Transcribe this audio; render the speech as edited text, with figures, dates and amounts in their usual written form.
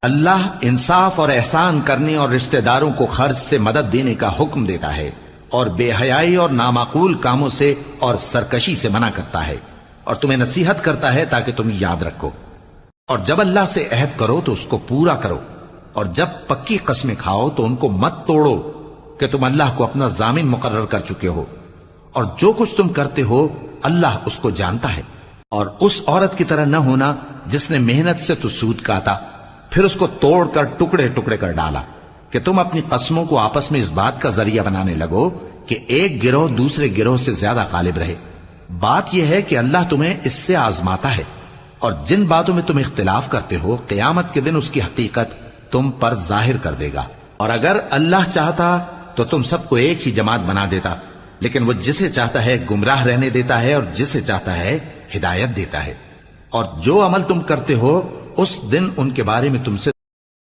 اللہ انصاف اور احسان کرنے اور رشتہ داروں کو خرچ سے مدد دینے کا حکم دیتا ہے، اور بے حیائی اور نامعقول کاموں سے اور سرکشی سے منع کرتا ہے، اور تمہیں نصیحت کرتا ہے تاکہ تم یاد رکھو۔ اور جب اللہ سے عہد کرو تو اس کو پورا کرو، اور جب پکی قسمیں کھاؤ تو ان کو مت توڑو کہ تم اللہ کو اپنا ضامن مقرر کر چکے ہو، اور جو کچھ تم کرتے ہو اللہ اس کو جانتا ہے۔ اور اس عورت کی طرح نہ ہونا جس نے محنت سے تو سود کاتا پھر اس کو توڑ کر ٹکڑے ٹکڑے کر ڈالا، کہ تم اپنی قسموں کو آپس میں اس بات کا ذریعہ بنانے لگو کہ ایک گروہ دوسرے گروہ سے زیادہ غالب رہے۔ بات یہ ہے کہ اللہ تمہیں اس سے آزماتا ہے، اور جن باتوں میں تم اختلاف کرتے ہو قیامت کے دن اس کی حقیقت تم پر ظاہر کر دے گا۔ اور اگر اللہ چاہتا تو تم سب کو ایک ہی جماعت بنا دیتا، لیکن وہ جسے چاہتا ہے گمراہ رہنے دیتا ہے اور جسے چاہتا ہے ہدایت دیتا ہے۔ اور جو عمل تم کرتے ہو اس دن ان کے بارے میں تم سے